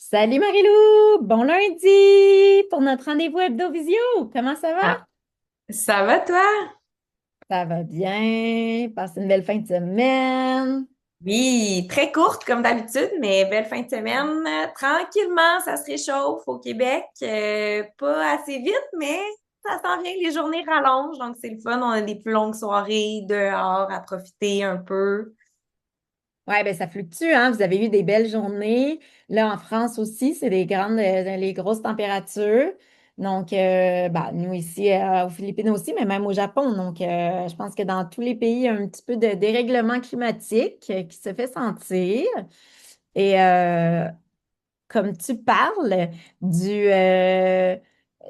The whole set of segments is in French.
Salut Marilou, bon lundi pour notre rendez-vous hebdo-visio. Comment ça va? Ah, ça va toi? Ça va bien, passe une belle fin de semaine. Oui, très courte comme d'habitude, mais belle fin de semaine. Tranquillement, ça se réchauffe au Québec. Pas assez vite, mais ça s'en vient. Les journées rallongent, donc c'est le fun. On a des plus longues soirées dehors à profiter un peu. Ouais, ben ça fluctue, hein? Vous avez eu des belles journées. Là, en France aussi, c'est des grandes, les grosses températures. Donc, bah, nous ici, aux Philippines aussi, mais même au Japon. Donc, je pense que dans tous les pays, il y a un petit peu de dérèglement climatique qui se fait sentir. Et comme tu parles du, euh,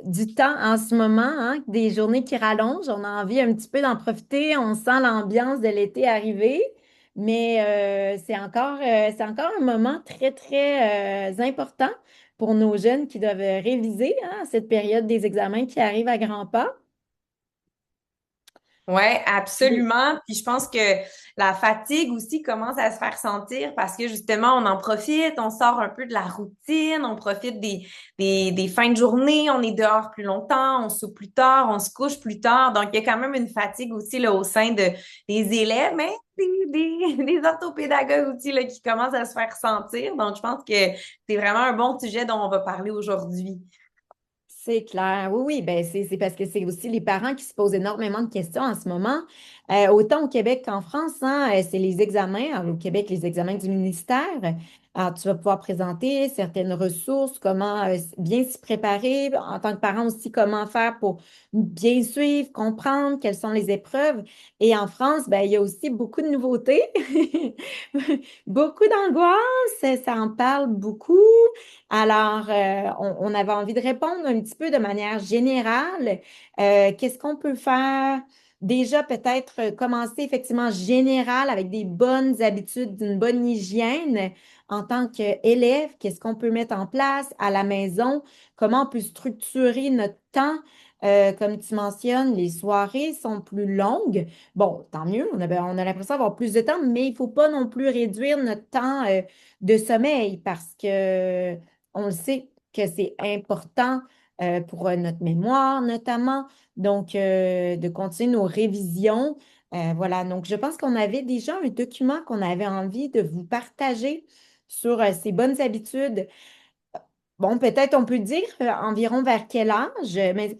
du temps en ce moment, hein, des journées qui rallongent, on a envie un petit peu d'en profiter, on sent l'ambiance de l'été arriver, mais c'est encore un moment très, très important pour nos jeunes qui doivent réviser, hein, cette période des examens qui arrive à grands pas. Ouais, absolument. Puis je pense que la fatigue aussi commence à se faire sentir parce que justement, on en profite, on sort un peu de la routine, on profite des fins de journée, on est dehors plus longtemps, on soupe plus tard, on se couche plus tard. Donc, il y a quand même une fatigue aussi là, au sein des élèves, mais des orthopédagogues aussi là, qui commencent à se faire sentir. Donc, je pense que c'est vraiment un bon sujet dont on va parler aujourd'hui. C'est clair, oui, oui, ben c'est parce que c'est aussi les parents qui se posent énormément de questions en ce moment. Autant au Québec qu'en France, hein, c'est les examens. Alors, au Québec, les examens du ministère. Alors, tu vas pouvoir présenter certaines ressources, comment bien s'y préparer, en tant que parent aussi, comment faire pour bien suivre, comprendre quelles sont les épreuves. Et en France, ben, il y a aussi beaucoup de nouveautés, beaucoup d'angoisse, ça en parle beaucoup. Alors, on avait envie de répondre un petit peu de manière générale. Qu'est-ce qu'on peut faire? Déjà, peut-être commencer effectivement général avec des bonnes habitudes, d'une bonne hygiène en tant qu'élève. Qu'est-ce qu'on peut mettre en place à la maison? Comment on peut structurer notre temps? Comme tu mentionnes, les soirées sont plus longues. Bon, tant mieux, on a l'impression d'avoir plus de temps, mais il ne faut pas non plus réduire notre temps de sommeil parce que on le sait que c'est important pour notre mémoire notamment. Donc, de continuer nos révisions. Voilà, donc je pense qu'on avait déjà un document qu'on avait envie de vous partager sur ces bonnes habitudes. Bon, peut-être on peut dire environ vers quel âge, mais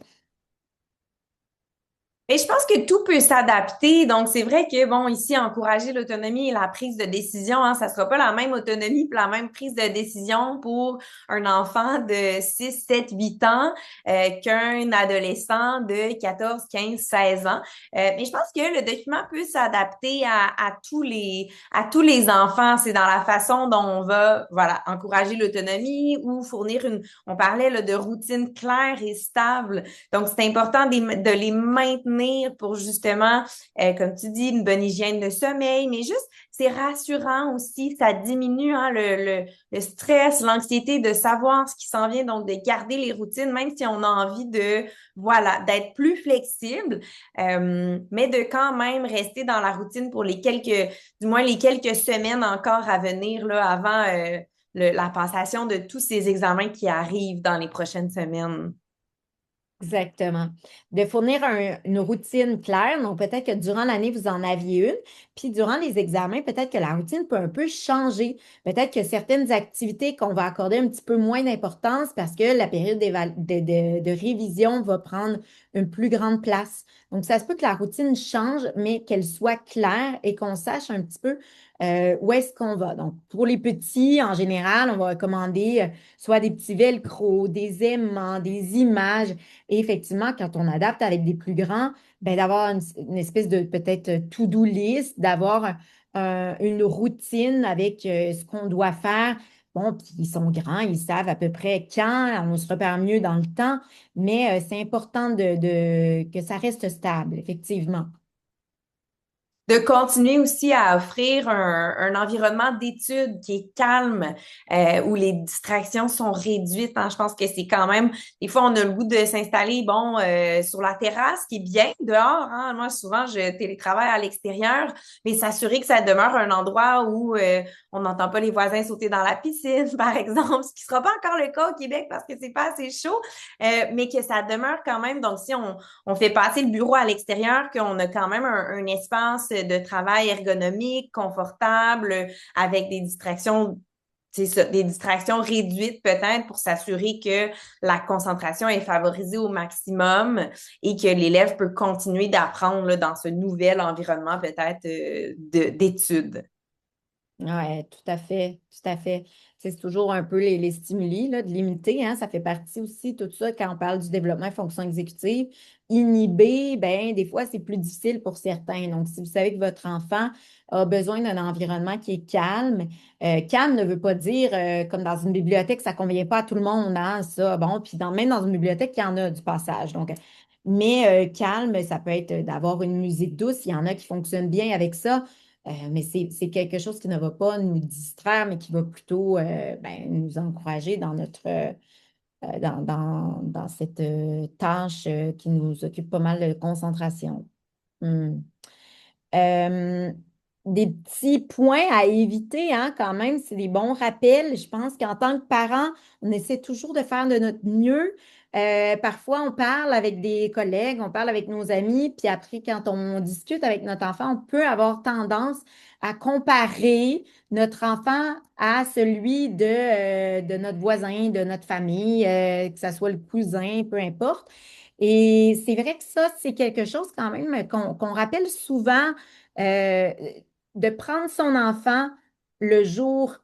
Et je pense que tout peut s'adapter. Donc, c'est vrai que, bon, ici, encourager l'autonomie et la prise de décision, hein, ça sera pas la même autonomie et la même prise de décision pour un enfant de 6, 7, 8 ans qu'un adolescent de 14, 15, 16 ans. Mais je pense que le document peut s'adapter à tous les enfants. C'est dans la façon dont on va, voilà, encourager l'autonomie ou fournir on parlait là, de routine claire et stable. Donc, c'est important de les maintenir pour justement, comme tu dis, une bonne hygiène de sommeil, mais juste, c'est rassurant aussi, ça diminue hein, le stress, l'anxiété de savoir ce qui s'en vient, donc de garder les routines, même si on a envie de, voilà, d'être plus flexible, mais de quand même rester dans la routine pour du moins les quelques semaines encore à venir, là, avant la passation de tous ces examens qui arrivent dans les prochaines semaines. exactement. De fournir une routine claire. Donc, peut-être que durant l'année, vous en aviez une. Puis, durant les examens, peut-être que la routine peut un peu changer. Peut-être que certaines activités qu'on va accorder un petit peu moins d'importance parce que la période de révision va prendre une plus grande place. Donc, ça se peut que la routine change, mais qu'elle soit claire et qu'on sache un petit peu où est-ce qu'on va. Donc, pour les petits, en général, on va recommander soit des petits velcros, des aimants, des images. Et effectivement, quand on adapte avec des plus grands, ben, d'avoir une espèce de peut-être to-do list, d'avoir une routine avec ce qu'on doit faire. Bon, puis ils sont grands, ils savent à peu près quand, on se repère mieux dans le temps, mais c'est important que ça reste stable, effectivement. de continuer aussi à offrir un environnement d'études qui est calme, où les distractions sont réduites, hein. Je pense que c'est quand même, des fois, on a le goût de s'installer, bon, sur la terrasse, qui est bien dehors, hein. Moi, souvent, je télétravaille à l'extérieur, mais s'assurer que ça demeure un endroit où on n'entend pas les voisins sauter dans la piscine, par exemple, ce qui sera pas encore le cas au Québec parce que c'est pas assez chaud, mais que ça demeure quand même. Donc, si on fait passer le bureau à l'extérieur, qu'on a quand même un espace de travail ergonomique, confortable, avec des distractions, c'est ça, des distractions réduites peut-être pour s'assurer que la concentration est favorisée au maximum et que l'élève peut continuer d'apprendre là, dans ce nouvel environnement peut-être d'études. Oui, tout à fait, tout à fait. C'est toujours un peu les stimuli, là, de limiter, hein, ça fait partie aussi, tout ça, quand on parle du développement de fonction exécutive. Inhiber, ben, des fois, c'est plus difficile pour certains. Donc, si vous savez que votre enfant a besoin d'un environnement qui est calme, calme ne veut pas dire, comme dans une bibliothèque, ça ne convient pas à tout le monde, hein, ça, bon, puis même dans une bibliothèque, il y en a du passage. Donc, mais calme, ça peut être d'avoir une musique douce, il y en a qui fonctionnent bien avec ça. Mais c'est quelque chose qui ne va pas nous distraire, mais qui va plutôt ben, nous encourager dans dans cette tâche qui nous occupe pas mal de concentration. Hmm. Euh, des petits points à éviter, hein, quand même, c'est des bons rappels. Je pense qu'en tant que parent, on essaie toujours de faire de notre mieux. Parfois, on parle avec des collègues, on parle avec nos amis, puis après, quand on discute avec notre enfant, on peut avoir tendance à comparer notre enfant à celui de notre voisin, de notre famille, que ce soit le cousin, peu importe. Et c'est vrai que ça, c'est quelque chose quand même qu'on rappelle souvent, euh, de prendre son enfant le jour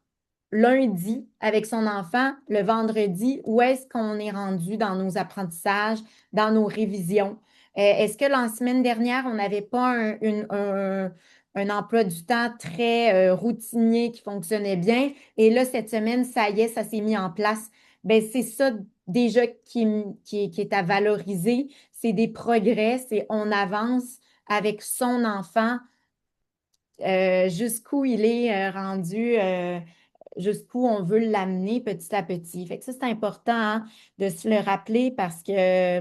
lundi avec son enfant, le vendredi, où est-ce qu'on est rendu dans nos apprentissages, dans nos révisions? Est-ce que la semaine dernière, on n'avait pas un emploi du temps très routinier qui fonctionnait bien? Et là, cette semaine, ça y est, ça s'est mis en place. Ben, c'est ça déjà qui est à valoriser. C'est des progrès, c'est on avance avec son enfant jusqu'où il est rendu, jusqu'où on veut l'amener petit à petit. Fait que ça, c'est important hein, de se le rappeler parce que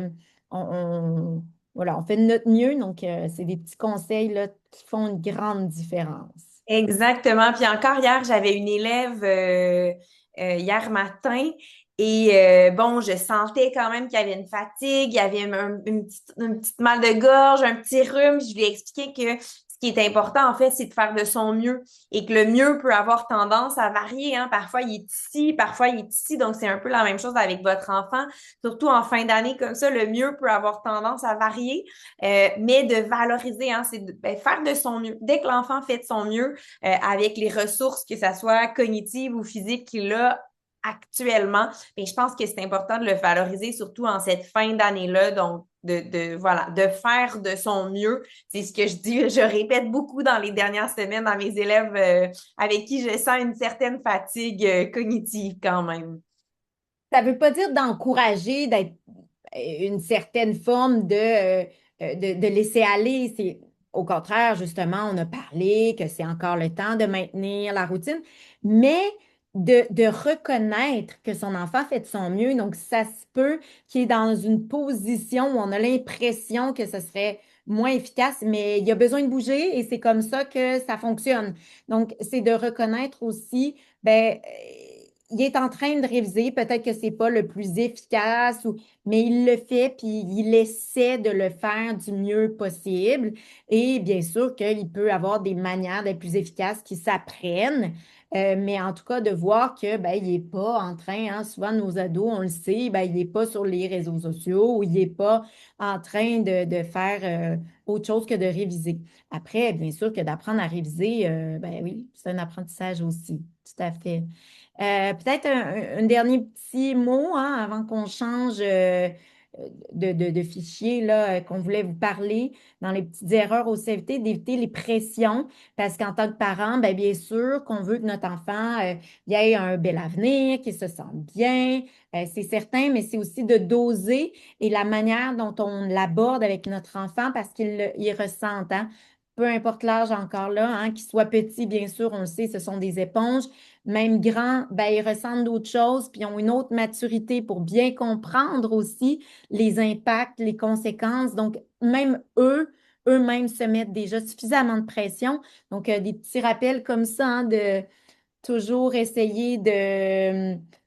voilà, on fait de notre mieux. Donc, c'est des petits conseils là, qui font une grande différence. Exactement. Puis encore hier, j'avais une élève hier matin et bon, je sentais quand même qu'il y avait une fatigue, il y avait une petite mal de gorge, un petit rhume. Je lui ai expliqué que ce qui est important, en fait, c'est de faire de son mieux et que le mieux peut avoir tendance à varier, hein. Parfois, il est ici, parfois, il est ici. Donc, c'est un peu la même chose avec votre enfant. Surtout en fin d'année comme ça, le mieux peut avoir tendance à varier, mais de valoriser, hein, c'est de faire de son mieux. Dès que l'enfant fait de son mieux, avec les ressources, que ça soit cognitives ou physiques qu'il a actuellement. Et je pense que c'est important de le valoriser, surtout en cette fin d'année-là. Donc, voilà, de faire de son mieux. C'est ce que je dis, je répète beaucoup dans les dernières semaines à mes élèves avec qui je sens une certaine fatigue cognitive quand même. Ça ne veut pas dire d'encourager d'être une certaine forme de laisser aller. C'est, au contraire, justement, on a parlé que c'est encore le temps de maintenir la routine, mais de reconnaître que son enfant fait de son mieux. Donc, ça se peut qu'il est dans une position où on a l'impression que ce serait moins efficace, mais il a besoin de bouger et c'est comme ça que ça fonctionne. Donc, c'est de reconnaître aussi, ben, il est en train de réviser, peut-être que c'est pas le plus efficace ou mais il le fait, puis il essaie de le faire du mieux possible. Et bien sûr qu'il peut avoir des manières d'être plus efficaces qui s'apprennent, mais en tout cas, de voir que ben, il n'est pas en train, hein, souvent nos ados, on le sait, ben, il n'est pas sur les réseaux sociaux ou il n'est pas en train de faire autre chose que de réviser. Après, bien sûr que d'apprendre à réviser, ben oui, c'est un apprentissage aussi, tout à fait. Peut-être un dernier petit mot hein, avant qu'on change de fichier là, qu'on voulait vous parler dans les petites erreurs au CFT, d'éviter les pressions parce qu'en tant que parent, ben, bien sûr qu'on veut que notre enfant il ait un bel avenir, qu'il se sente bien, c'est certain, mais c'est aussi de doser et la manière dont on l'aborde avec notre enfant parce qu'il il ressent. Hein. peu importe l'âge encore là, hein, qu'ils soient petits, bien sûr, on le sait, ce sont des éponges. Même grands, ben, ils ressentent d'autres choses, puis ils ont une autre maturité pour bien comprendre aussi les impacts, les conséquences. Donc, même eux-mêmes se mettent déjà suffisamment de pression. Donc, des petits rappels comme ça, hein, de toujours essayer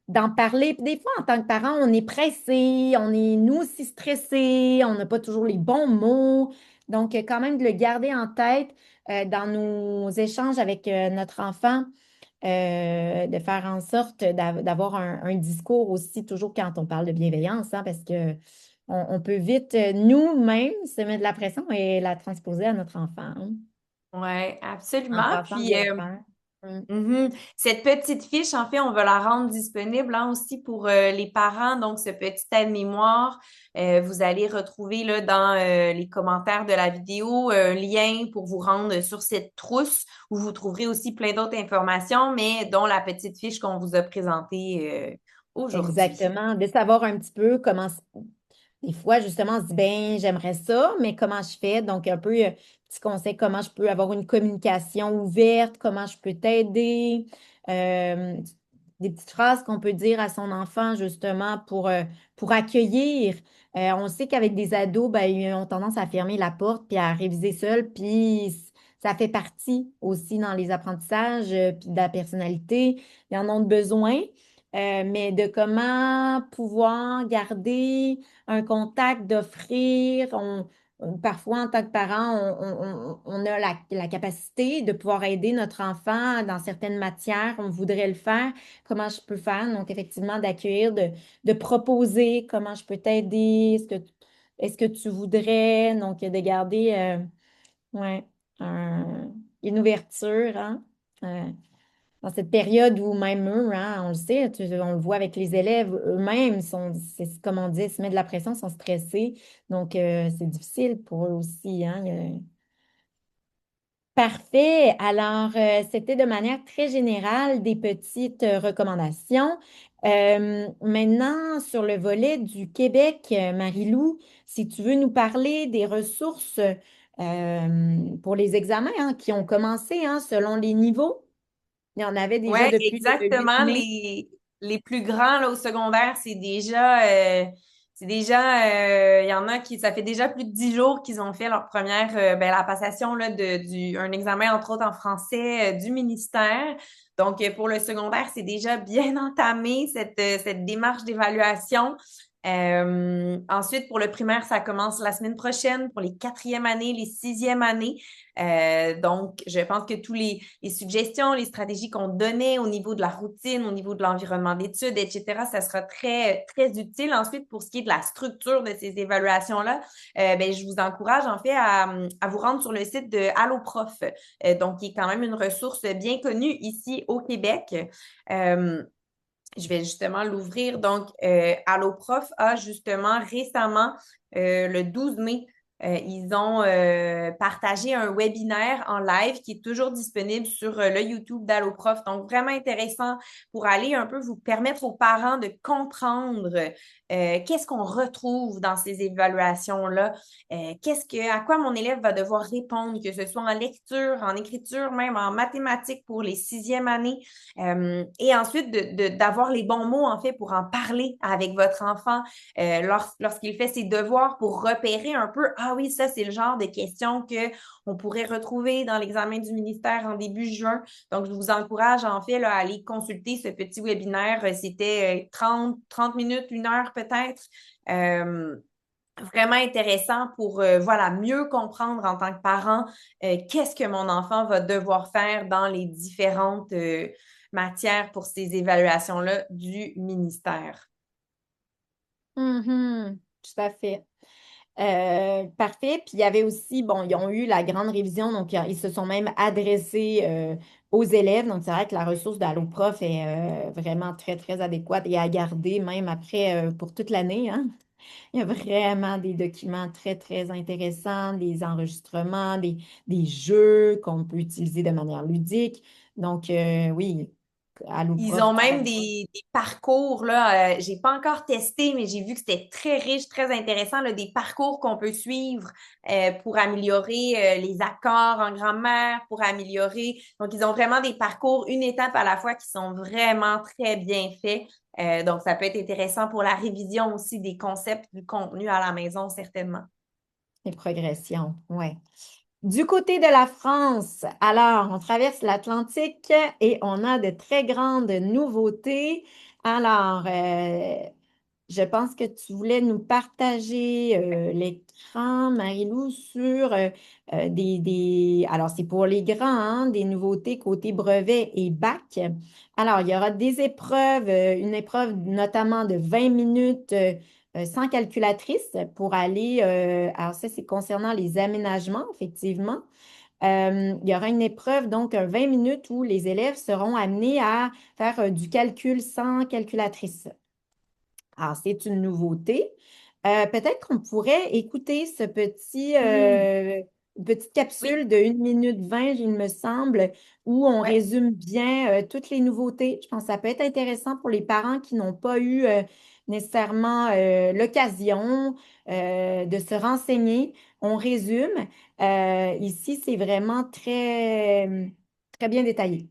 d'en parler. Puis des fois, en tant que parent, on est pressé, on est nous aussi stressés, on n'a pas toujours les bons mots. Donc, quand même de le garder en tête dans nos échanges avec notre enfant, de faire en sorte d'avoir un discours aussi, toujours quand on parle de bienveillance, hein, parce que on peut vite nous-mêmes se mettre de la pression et la transposer à notre enfant, hein, Ouais, en absolument. pensant Puis, bien faire. Mm. mhm. Cette petite fiche, en fait, on va la rendre disponible hein, aussi pour les parents. Donc, ce petit aide-mémoire, vous allez retrouver là, dans les commentaires de la vidéo un lien pour vous rendre sur cette trousse où vous trouverez aussi plein d'autres informations, mais dont la petite fiche qu'on vous a présentée aujourd'hui. Exactement, de savoir un petit peu comment, des fois, justement, on se dit, ben, j'aimerais ça, mais comment je fais? Donc, un peu, petit conseil, comment je peux avoir une communication ouverte, comment je peux t'aider, euh, des petites phrases qu'on peut dire à son enfant, justement, pour accueillir. On sait qu'avec des ados, ben, ils ont tendance à fermer la porte puis à réviser seul, puis ça fait partie aussi dans les apprentissages, puis de la personnalité. Ils en ont besoin. Mais de comment pouvoir garder un contact, d'offrir. Parfois, en tant que parent, on a la capacité de pouvoir aider notre enfant dans certaines matières. On voudrait le faire. Comment je peux faire? Donc, effectivement, d'accueillir, de proposer comment je peux t'aider. Est-ce que tu voudrais? Donc, de garder ouais, une ouverture, hein? Dans cette période où même eux, hein, on le sait, on le voit avec les élèves, eux-mêmes, comme on dit, se mettent de la pression, sont stressés. Donc, c'est difficile pour eux aussi, hein. Parfait. Alors, c'était de manière très générale des petites recommandations. Maintenant, sur le volet du Québec, Marie-Lou, si tu veux nous parler des ressources pour les examens hein, qui ont commencé hein, selon les niveaux. Il y en avait déjà Ouais, depuis le 8 exactement. mai. Les plus grands là, au secondaire, il y en a qui, ça fait déjà plus de 10 jours qu'ils ont fait leur première, la passation là, un examen, entre autres en français, du ministère. Donc, pour le secondaire, c'est déjà bien entamé, cette démarche d'évaluation. Ensuite, pour le primaire, ça commence la semaine prochaine pour les quatrièmes années, les sixièmes années. Donc, je pense que les suggestions, les stratégies qu'on donnait au niveau de la routine, au niveau de l'environnement d'études, etc., ça sera très, très utile. Ensuite, pour ce qui est de la structure de ces évaluations-là, je vous encourage en fait à vous rendre sur le site de AlloProf, donc qui est quand même une ressource bien connue ici au Québec. Euh, je vais justement l'ouvrir. Donc, AlloProf a justement récemment, le 12 mai, ils ont partagé un webinaire en live qui est toujours disponible sur le YouTube d'AlloProf. Donc, vraiment intéressant pour aller un peu vous permettre aux parents de comprendre qu'est-ce qu'on retrouve dans ces évaluations-là, à quoi mon élève va devoir répondre, que ce soit en lecture, en écriture, même en mathématiques pour les sixièmes années. Et ensuite, d'avoir les bons mots, en fait, pour en parler avec votre enfant lorsqu'il fait ses devoirs pour repérer un peu, ah oui, ça, c'est le genre de questions que on pourrait retrouver dans l'examen du ministère en début juin. Donc, je vous encourage, en fait, là, à aller consulter ce petit webinaire. C'était 30 minutes, 1 heure peut-être. Euh, Vraiment intéressant pour voilà mieux comprendre en tant que parent qu'est-ce que mon enfant va devoir faire dans les différentes matières pour ces évaluations-là du ministère. Mhm, tout à fait. Parfait. Puis il y avait aussi, bon, ils ont eu la grande révision, donc ils se sont même adressés aux élèves. Donc c'est vrai que la ressource d'AlloProf est vraiment très, très adéquate et à garder même après pour toute l'année, hein. Il y a vraiment des documents très, très intéressants, des enregistrements, des jeux qu'on peut utiliser de manière ludique. Donc, oui. à Ils ont l'épreuve même travail. des parcours, là, j'ai pas encore testé, mais j'ai vu que c'était très riche, très intéressant, là, des parcours qu'on peut suivre pour améliorer les accords en grammaire, pour améliorer. Donc, ils ont vraiment des parcours, une étape à la fois, qui sont vraiment très bien faits. Donc, ça peut être intéressant pour la révision aussi des concepts, du contenu à la maison, certainement. Les progressions, ouais. Du côté de la France, alors, on traverse l'Atlantique et on a de très grandes nouveautés. Alors, je pense que tu voulais nous partager l'écran, Marie-Lou, sur alors c'est pour les grands, hein, des nouveautés côté brevet et bac. Alors, il y aura des épreuves, une épreuve notamment de 20 minutes sans calculatrice pour aller, alors ça c'est concernant les aménagements, effectivement. Il y aura une épreuve, donc un 20 minutes où les élèves seront amenés à faire du calcul sans calculatrice. Alors, c'est une nouveauté. Peut-être qu'on pourrait écouter Hmm. petite Oui, capsule de 1 minute 20, il me semble, où on ouais. résume bien toutes les nouveautés. Je pense que ça peut être intéressant pour les parents qui n'ont pas eu nécessairement l'occasion de se renseigner. On résume. Ici, c'est vraiment très bien détaillé.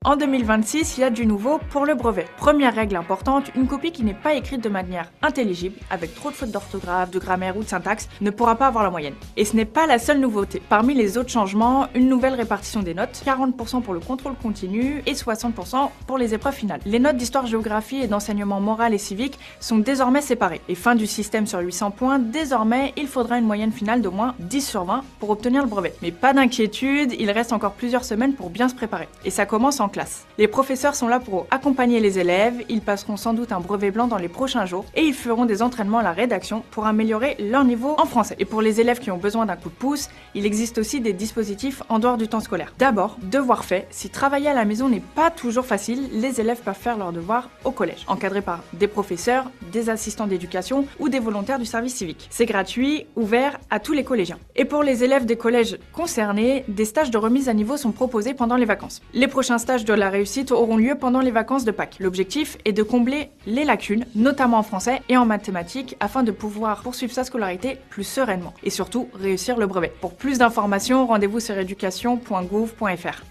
En 2026, il y a du nouveau pour le brevet. Première règle importante, une copie qui n'est pas écrite de manière intelligible, avec trop de fautes d'orthographe, de grammaire ou de syntaxe, ne pourra pas avoir la moyenne. Et ce n'est pas la seule nouveauté. Parmi les autres changements, une nouvelle répartition des notes, 40% pour le contrôle continu et 60% pour les épreuves finales. Les notes d'histoire-géographie et d'enseignement moral et civique sont désormais séparées. Et fin du système sur 800 points, désormais, il faudra une moyenne finale d'au moins 10 sur 20 pour obtenir le brevet. Mais pas d'inquiétude, il reste encore plusieurs semaines pour bien se préparer. Et ça commence en classe. Les professeurs sont là pour accompagner les élèves, ils passeront sans doute un brevet blanc dans les prochains jours et ils feront des entraînements à la rédaction pour améliorer leur niveau en français. Et pour les élèves qui ont besoin d'un coup de pouce, il existe aussi des dispositifs en dehors du temps scolaire. D'abord, devoir fait, si travailler à la maison n'est pas toujours facile, les élèves peuvent faire leurs devoirs au collège, encadrés par des professeurs, des assistants d'éducation ou des volontaires du service civique. C'est gratuit, ouvert à tous les collégiens. Et pour les élèves des collèges concernés, des stages de remise à niveau sont proposés pendant les vacances. Les prochains stages de la réussite auront lieu pendant les vacances de Pâques. L'objectif est de combler les lacunes, notamment en français et en mathématiques, afin de pouvoir poursuivre sa scolarité plus sereinement et surtout réussir le brevet. Pour plus d'informations, rendez-vous sur education.gouv.fr.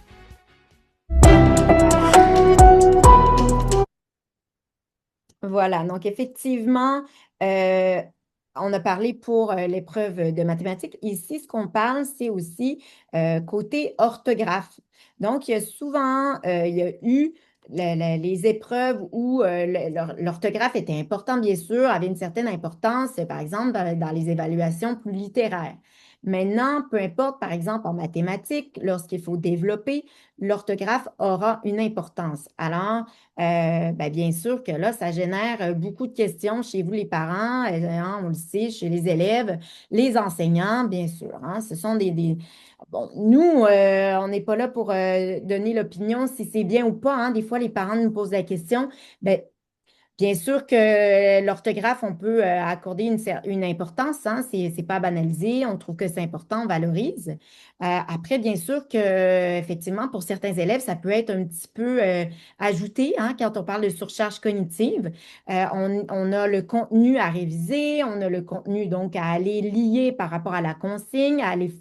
Voilà, donc effectivement, euh, on a parlé pour l'épreuve de mathématiques. Ici, ce qu'on parle, c'est aussi côté orthographe. Donc, il y a souvent, il y a eu les épreuves où l'orthographe était important, bien sûr, avait une certaine importance, par exemple, dans les évaluations plus littéraires. Maintenant, peu importe, par exemple, en mathématiques, lorsqu'il faut développer, l'orthographe aura une importance. Alors, ben, bien sûr que là, ça génère beaucoup de questions chez vous, les parents, hein, on le sait, chez les élèves, les enseignants, bien sûr, hein. Ce sont Bon, nous, on n'est pas là pour donner l'opinion si c'est bien ou pas, hein. Des fois, les parents nous posent la question. Ben, bien sûr que l'orthographe, on peut accorder une importance, hein, c'est pas banalisé, on trouve que c'est important, on valorise. Après, bien sûr que effectivement, pour certains élèves, ça peut être un petit peu ajouté, hein, quand on parle de surcharge cognitive. On a le contenu à réviser, on a le contenu donc à aller lier par rapport à la consigne, à aller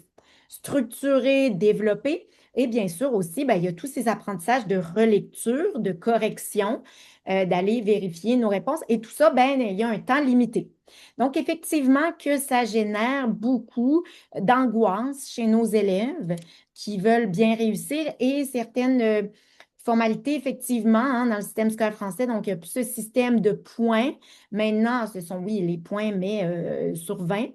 structurer, développer. Et bien sûr aussi, ben, il y a tous ces apprentissages de relecture, de correction d'aller vérifier nos réponses. Et tout ça, ben, il y a un temps limité. Donc, effectivement, que ça génère beaucoup d'angoisse chez nos élèves qui veulent bien réussir et certaines formalités, effectivement, hein, dans le système scolaire français. Donc, il y a plus ce système de points. Maintenant, ce sont, oui, les points, mais sur 20.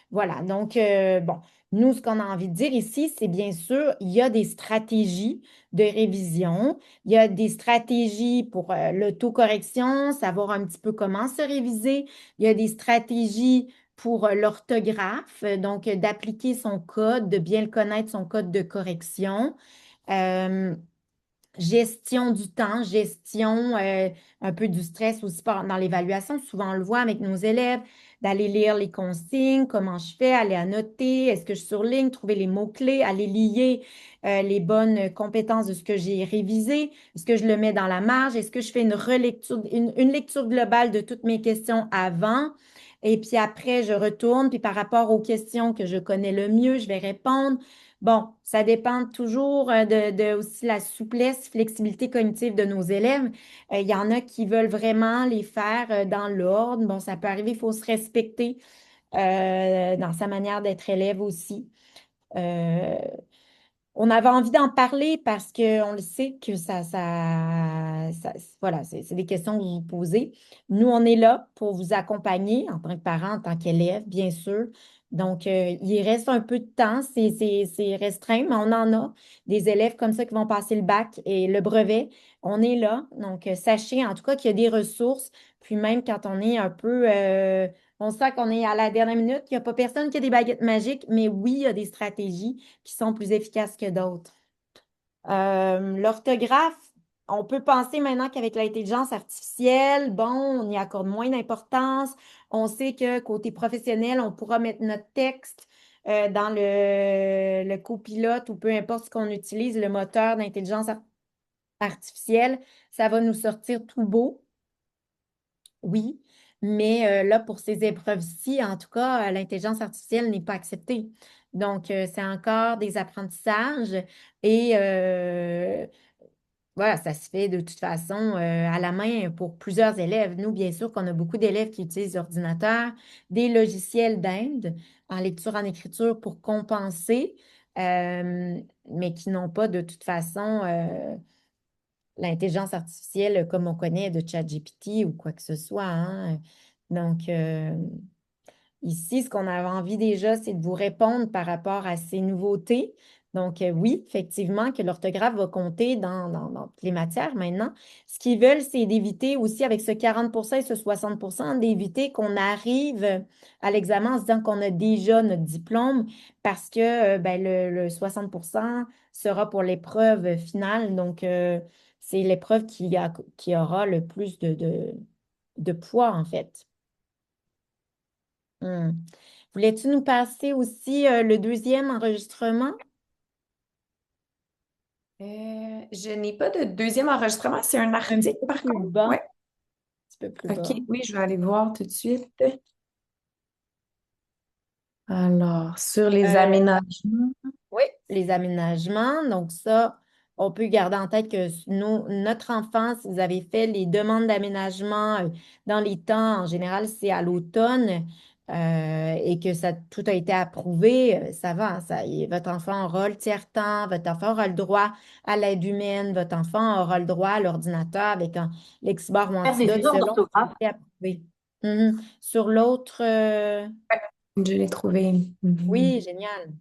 Voilà. Donc, bon, nous, ce qu'on a envie de dire ici, c'est bien sûr, il y a des stratégies de révision. Il y a des stratégies pour l'autocorrection, savoir un petit peu comment se réviser. Il y a des stratégies pour l'orthographe, donc d'appliquer son code, de bien le connaître, son code de correction. Euh, gestion du temps, gestion un peu du stress aussi dans l'évaluation. Souvent, on le voit avec nos élèves, d'aller lire les consignes, comment je fais, aller annoter, est-ce que je surligne, trouver les mots-clés, aller lier les bonnes compétences de ce que j'ai révisé, est-ce que je le mets dans la marge, est-ce que je fais une relecture, une lecture globale de toutes mes questions avant, et puis après, je retourne, puis par rapport aux questions que je connais le mieux, je vais répondre. Bon, ça dépend toujours de aussi la souplesse, flexibilité cognitive de nos élèves. Il y en a qui veulent vraiment les faire dans l'ordre. Bon, ça peut arriver, il faut se respecter dans sa manière d'être élève aussi. On avait envie d'en parler parce qu'on le sait que voilà, c'est des questions que vous vous posez. Nous, on est là pour vous accompagner en tant que parent, en tant qu'élève, bien sûr. Donc, il reste un peu de temps, c'est restreint, mais on en a des élèves comme ça qui vont passer le bac et le brevet. On est là. Donc, sachez en tout cas qu'il y a des ressources. Puis même quand on est un peu on sent qu'on est à la dernière minute, qu'il n'y a pas personne qui a des baguettes magiques, mais oui, il y a des stratégies qui sont plus efficaces que d'autres. L'orthographe, on peut penser maintenant qu'avec l'intelligence artificielle, bon, on y accorde moins d'importance. On sait que côté professionnel, on pourra mettre notre texte dans le copilote ou peu importe ce qu'on utilise, le moteur d'intelligence artificielle, ça va nous sortir tout beau. Oui, mais là, pour ces épreuves-ci, en tout cas, l'intelligence artificielle n'est pas acceptée. Donc, c'est encore des apprentissages et voilà, ça se fait de toute façon à la main pour plusieurs élèves. Nous, bien sûr, qu'on a beaucoup d'élèves qui utilisent l'ordinateur, des logiciels d'aide en lecture, en écriture pour compenser, mais qui n'ont pas de toute façon l'intelligence artificielle comme on connaît de ChatGPT ou quoi que ce soit, hein. Donc, ici, ce qu'on avait envie déjà, c'est de vous répondre par rapport à ces nouveautés. Donc, oui, effectivement, que l'orthographe va compter dans toutes les matières maintenant. Ce qu'ils veulent, c'est d'éviter aussi, avec ce 40% et ce 60%, d'éviter qu'on arrive à l'examen en se disant qu'on a déjà notre diplôme parce que ben, le 60% sera pour l'épreuve finale. Donc, c'est l'épreuve qui aura le plus de poids, en fait. Voulais-tu nous passer aussi le deuxième enregistrement? Je n'ai pas de deuxième enregistrement, c'est un article par Plus contre. bas. Ouais. Un petit peu plus OK, bas. oui, je vais aller voir tout de suite. Alors, sur les aménagements. Oui, les aménagements. Donc ça, on peut garder en tête que notre enfance, vous avez fait les demandes d'aménagement dans les temps, en général, c'est à l'automne et que tout a été approuvé, ça va. Votre enfant aura le tiers-temps, votre enfant aura le droit à l'aide humaine, votre enfant aura le droit à l'ordinateur avec un Lexbar ou Faire des Antidote erreurs selon ce qui a d'orthographe. été approuvé. Sur l'autre, Je l'ai trouvé. oui, génial.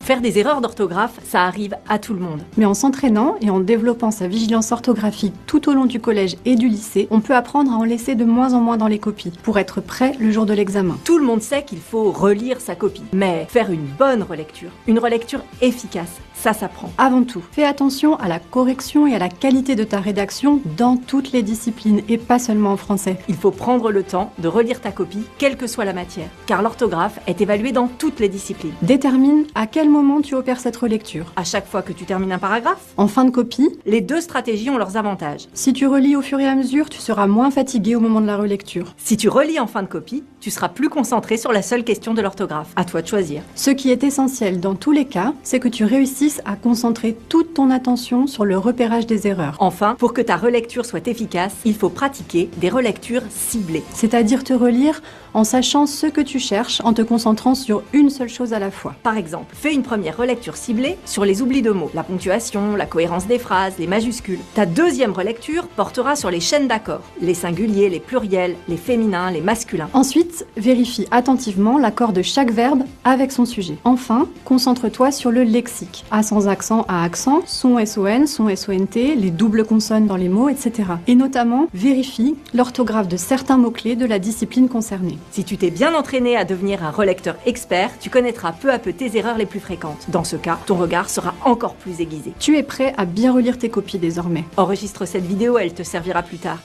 Faire des erreurs d'orthographe, ça arrive à tout le monde. Mais en s'entraînant et en développant sa vigilance orthographique tout au long du collège et du lycée, on peut apprendre à en laisser de moins en moins dans les copies pour être prêt le jour de l'examen. Tout le monde sait qu'il faut relire sa copie, mais faire une bonne relecture, une relecture efficace, ça s'apprend. Avant tout, fais attention à la correction et à la qualité de ta rédaction dans toutes les disciplines et pas seulement en français. Il faut prendre le temps de relire ta copie, quelle que soit la matière, car l'orthographe est évaluée dans toutes les disciplines. Détermine à quel moment tu opères cette relecture. À chaque fois que tu termines un paragraphe, En fin de copie, les deux stratégies ont leurs avantages. si tu relis au fur et à mesure, tu seras moins fatigué au moment de la relecture. Si tu relis en fin de copie, tu seras plus concentré sur la seule question de l'orthographe. À toi de choisir. Ce qui est essentiel dans tous les cas, c'est que tu réussisses à concentrer toute ton attention sur le repérage des erreurs. Enfin, pour que ta relecture soit efficace, il faut pratiquer des relectures ciblées. C'est-à-dire te relire en sachant ce que tu cherches, en te concentrant sur une seule chose à la fois. Par exemple, fais une première relecture ciblée sur les oublis de mots, la ponctuation, la cohérence des phrases, les majuscules. Ta deuxième relecture portera sur les chaînes d'accords, les singuliers, les pluriels, les féminins, les masculins. Ensuite, vérifie attentivement l'accord de chaque verbe avec son sujet. Enfin, concentre-toi sur le lexique. A sans accent à accent, son SON, son SONT, les doubles consonnes dans les mots, etc. Et notamment, vérifie l'orthographe de certains mots-clés de la discipline concernée. Si tu t'es bien entraîné à devenir un relecteur expert, tu connaîtras peu à peu tes erreurs les plus fréquentes. Dans ce cas, ton regard sera encore plus aiguisé. Tu es prêt à bien relire tes copies désormais. Enregistre cette vidéo, elle te servira plus tard.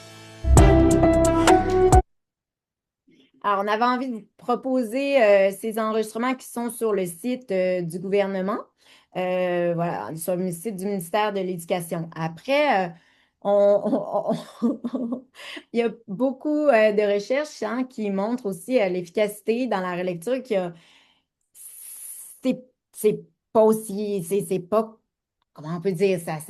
Alors, on avait envie de vous proposer ces enregistrements qui sont sur le site du gouvernement, voilà, sur le site du ministère de l'Éducation. Après, il y a beaucoup de recherches qui montrent aussi l'efficacité dans la relecture c'est c'est pas aussi, c'est pas, comment on peut dire, ça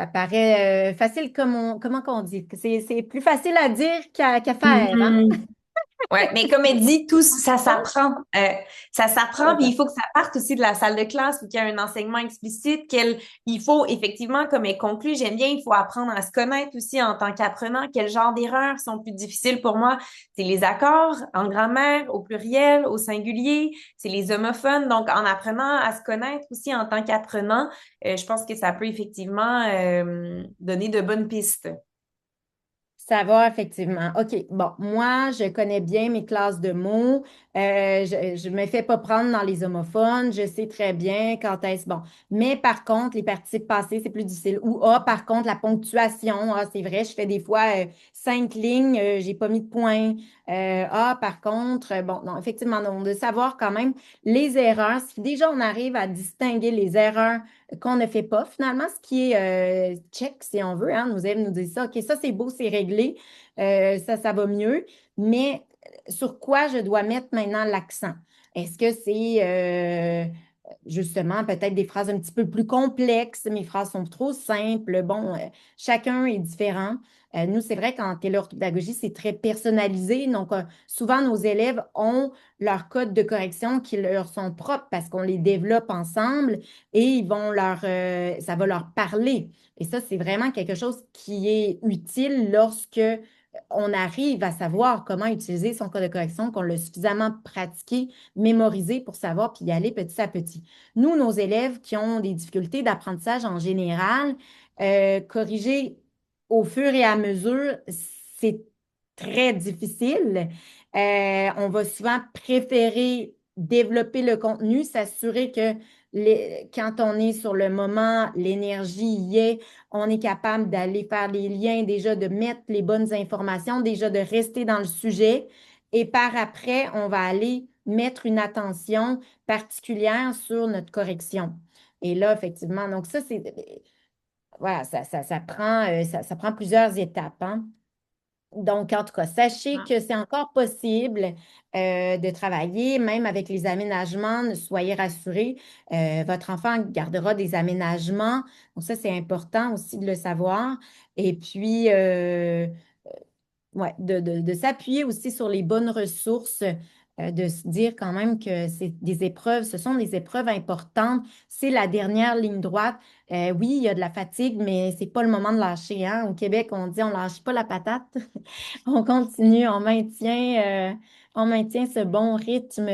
paraît facile comment qu'on dit, c'est plus facile à dire qu'à faire, hein? Mhm. Ouais, mais comme elle dit, tout ça s'apprend. Ça s'apprend, puis il faut que ça parte aussi de la salle de classe, faut qu'il y ait un enseignement explicite, il faut effectivement, comme elle conclut, j'aime bien, il faut apprendre à se connaître aussi en tant qu'apprenant. Quel genre d'erreurs sont plus difficiles pour moi? C'est les accords en grammaire, au pluriel, au singulier, c'est les homophones. Donc, en apprenant à se connaître aussi en tant qu'apprenant, je pense que ça peut effectivement donner de bonnes pistes. Ça va, effectivement. OK, bon, moi, je connais bien mes classes de mots. Je ne me fais pas prendre dans les homophones. Je sais très bien quand est-ce bon. Mais par contre, les participes passés, c'est plus difficile. Ou par contre, la ponctuation. C'est vrai, je fais des fois 5 lignes, j'ai pas mis de point. Par contre, bon, non, effectivement, non, de savoir quand même les erreurs. Si déjà on arrive à distinguer les erreurs qu'on ne fait pas, finalement, ce qui est check, si on veut, hein, nos élèves nous disent ça, OK, ça c'est beau, c'est réglé, ça va mieux, mais sur quoi je dois mettre maintenant l'accent? Est-ce que c'est justement peut-être des phrases un petit peu plus complexes, mes phrases sont trop simples, bon, chacun est différent. Nous, c'est vrai qu'en téléorthopédagogie, c'est très personnalisé, donc souvent nos élèves ont leurs codes de correction qui leur sont propres parce qu'on les développe ensemble et ça va leur parler. Et ça, c'est vraiment quelque chose qui est utile lorsque on arrive à savoir comment utiliser son code de correction, qu'on l'a suffisamment pratiqué, mémorisé pour savoir, puis y aller petit à petit. Nous, nos élèves qui ont des difficultés d'apprentissage en général, corriger au fur et à mesure, c'est très difficile. On va souvent préférer développer le contenu, s'assurer que quand on est sur le moment, l'énergie y est, on est capable d'aller faire les liens, déjà de mettre les bonnes informations, déjà de rester dans le sujet. Et par après, on va aller mettre une attention particulière sur notre correction. Et là, effectivement, donc ça, voilà, ça prend plusieurs étapes, hein. Donc, en tout cas, sachez que c'est encore possible de travailler, même avec les aménagements, soyez rassurés, votre enfant gardera des aménagements. Donc, ça, c'est important aussi de le savoir. Et puis, ouais, de s'appuyer aussi sur les bonnes ressources, de se dire quand même que c'est des épreuves, ce sont des épreuves importantes. C'est la dernière ligne droite. Oui, il y a de la fatigue, mais c'est pas le moment de lâcher, hein. Au Québec, on dit on lâche pas la patate. On continue, on maintient ce bon rythme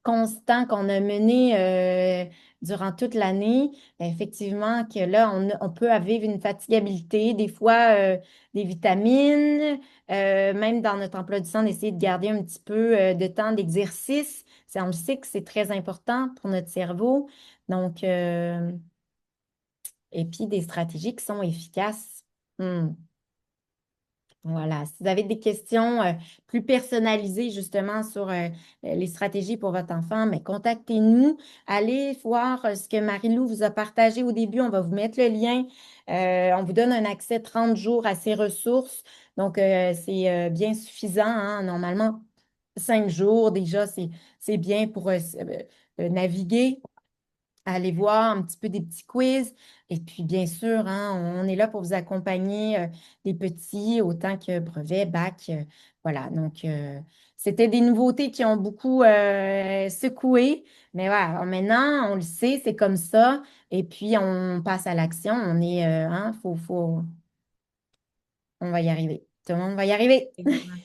constant qu'on a mené durant toute l'année. Effectivement, que là, on peut vivre une fatigabilité, des fois des vitamines, même dans notre emploi du temps, d'essayer de garder un petit peu de temps d'exercice. On le sait que c'est très important pour notre cerveau. Donc, et puis des stratégies qui sont efficaces. Hmm. Voilà. Si vous avez des questions plus personnalisées justement sur les stratégies pour votre enfant, mais contactez-nous. Allez voir ce que Marie-Lou vous a partagé au début. On va vous mettre le lien. On vous donne un accès 30 jours à ces ressources. Donc, c'est bien suffisant, hein. Normalement, 5 jours déjà, c'est bien pour naviguer. Aller voir un petit peu des petits quiz. Et puis, bien sûr, hein, on est là pour vous accompagner, les petits, autant que brevet, bac. Voilà, donc c'était des nouveautés qui ont beaucoup secoué. Mais voilà, alors maintenant, on le sait, c'est comme ça. Et puis, on passe à l'action. Hein, on va y arriver. Tout le monde va y arriver. Exactement.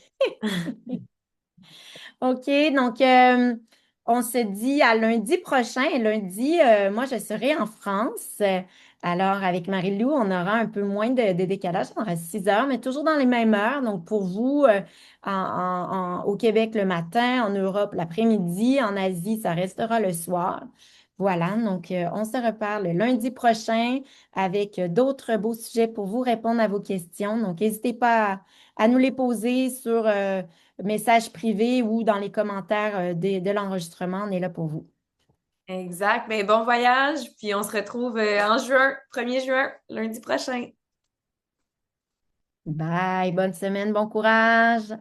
OK, donc on se dit à lundi prochain. Et lundi, moi, je serai en France. Alors, avec Marie-Lou, on aura un peu moins de décalage. On aura 6 heures, mais toujours dans les mêmes heures. Donc, pour vous, au Québec le matin, en Europe l'après-midi, en Asie, ça restera le soir. Voilà, donc on se reparle lundi prochain avec d'autres beaux sujets pour vous répondre à vos questions. Donc, n'hésitez pas à nous les poser sur message privé ou dans les commentaires de l'enregistrement. On est là pour vous. Exact. Mais bon voyage, puis on se retrouve en juin, 1er juin, lundi prochain. Bye, bonne semaine, bon courage.